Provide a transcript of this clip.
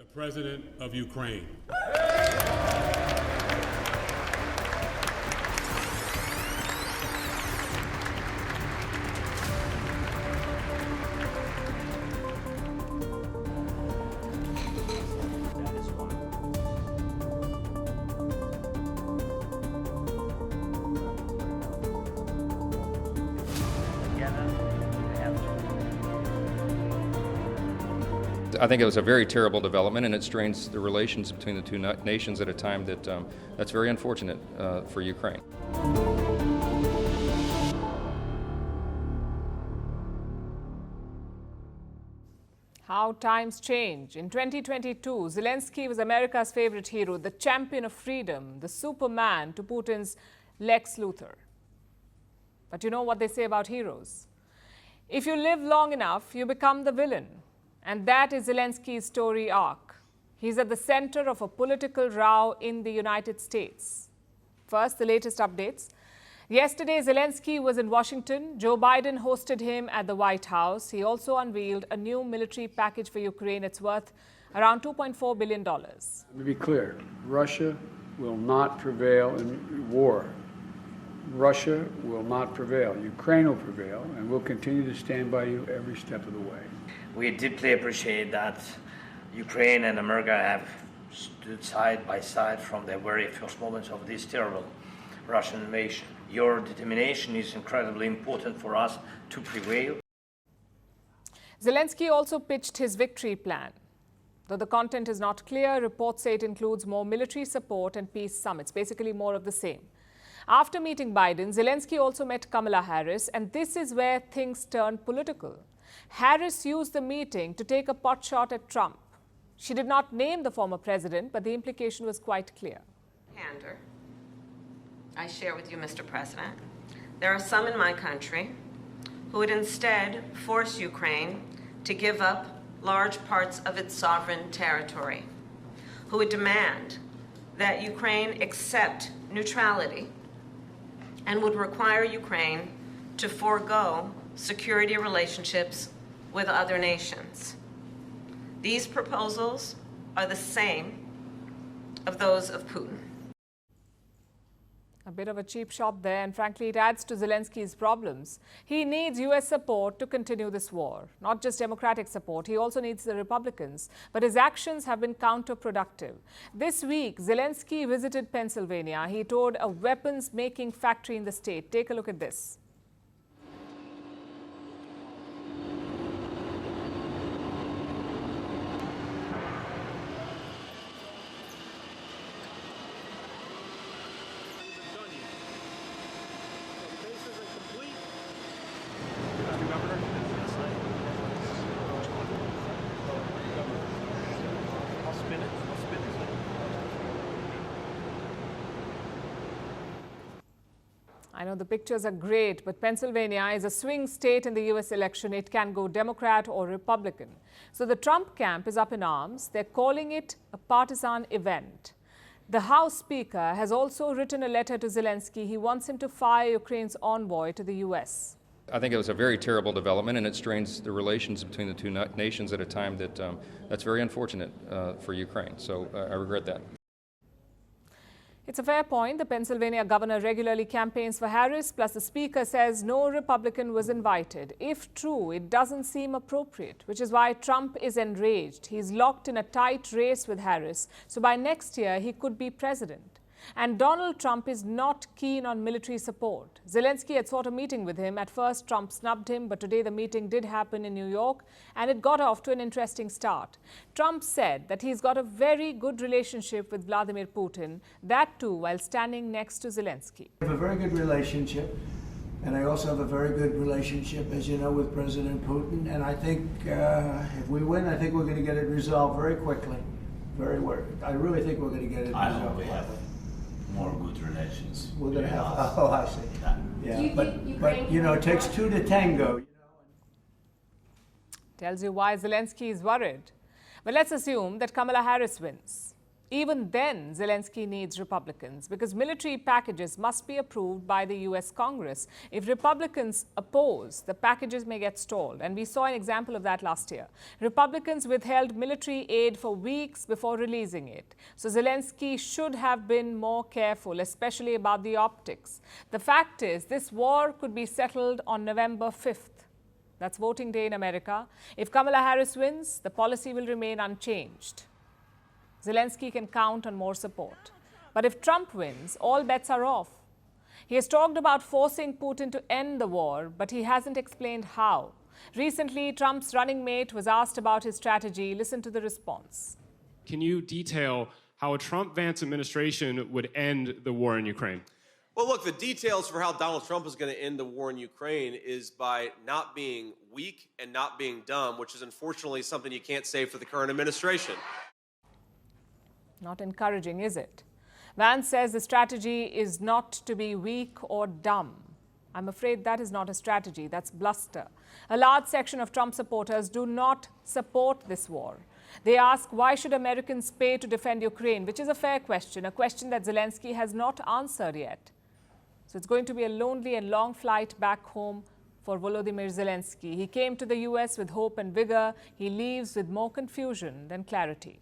the President of Ukraine. I think it was a very terrible development, and it strains the relations between the two nations at a time that's very unfortunate for Ukraine. How times change. In 2022, Zelensky was America's favorite hero, the champion of freedom, the Superman to Putin's Lex Luthor. But you know what they say about heroes? If you live long enough, you become the villain. And that is Zelensky's story arc. He's at the center of a political row in the United States. First, the latest updates. Yesterday, Zelensky was in Washington. Joe Biden hosted him at the White House. He also unveiled a new military package for Ukraine. It's worth around $2.4 billion. Let me be clear. Russia will not prevail in war. Russia will not prevail. Ukraine will prevail, and we'll continue to stand by you every step of the way. We deeply appreciate that Ukraine and America have stood side by side from the very first moments of this terrible Russian invasion. Your determination is incredibly important for us to prevail. Zelensky also pitched his victory plan. Though the content is not clear, reports say it includes more military support and peace summits, basically more of the same. After meeting Biden, Zelensky also met Kamala Harris, and this is where things turned political. Harris used the meeting to take a potshot at Trump. She did not name the former president, but the implication was quite clear. Candor. I share with you, Mr. President, there are some in my country who would instead force Ukraine to give up large parts of its sovereign territory, who would demand that Ukraine accept neutrality and would require Ukraine to forego security relationships with other nations. These proposals are the same of those of Putin. A bit of a cheap shot there, and frankly, it adds to Zelensky's problems. He needs U.S. support to continue this war, not just Democratic support. He also needs the Republicans. But his actions have been counterproductive. This week, Zelensky visited Pennsylvania. He toured a weapons-making factory in the state. Take a look at this. I know the pictures are great, but Pennsylvania is a swing state in the U.S. election. It can go Democrat or Republican. So the Trump camp is up in arms. They're calling it a partisan event. The House Speaker has also written a letter to Zelensky. He wants him to fire Ukraine's envoy to the U.S. I think it was a very terrible development, and it strains the relations between the two nations at a time that's very unfortunate for Ukraine. So I regret that. It's a fair point. The Pennsylvania governor regularly campaigns for Harris, plus the speaker says no Republican was invited. If true, it doesn't seem appropriate, which is why Trump is enraged. He's locked in a tight race with Harris, so by next year he could be president. And Donald Trump is not keen on military support. Zelensky had sought a meeting with him. At first, Trump snubbed him, but today the meeting did happen in New York, and it got off to an interesting start. Trump said that he's got a very good relationship with Vladimir Putin, that too while standing next to Zelensky. We have a very good relationship, and I also have a very good relationship, as you know, with President Putin. And I think if we win, I think we're going to get it resolved very quickly. I really think we're going to get it resolved. I hope we have more good relations. We're going to have, oh, I see. Yeah, but you know, it takes two to tango. Tells you why Zelensky is worried. But let's assume that Kamala Harris wins. Even then, Zelensky needs Republicans because military packages must be approved by the US Congress. If Republicans oppose, the packages may get stalled. And we saw an example of that last year. Republicans withheld military aid for weeks before releasing it. So Zelensky should have been more careful, especially about the optics. The fact is, this war could be settled on November 5th. That's voting day in America. If Kamala Harris wins, the policy will remain unchanged. Zelensky can count on more support. But if Trump wins, all bets are off. He has talked about forcing Putin to end the war, but he hasn't explained how. Recently, Trump's running mate was asked about his strategy. Listen to the response. Can you detail how a Trump-Vance administration would end the war in Ukraine? Well, look, the details for how Donald Trump is going to end the war in Ukraine is by not being weak and not being dumb, which is unfortunately something you can't say for the current administration. Not encouraging, is it? Vance says the strategy is not to be weak or dumb. I'm afraid that is not a strategy, that's bluster. A large section of Trump supporters do not support this war. They ask, why should Americans pay to defend Ukraine? Which is a fair question, a question that Zelensky has not answered yet. So it's going to be a lonely and long flight back home for Volodymyr Zelensky. He came to the US with hope and vigor. He leaves with more confusion than clarity.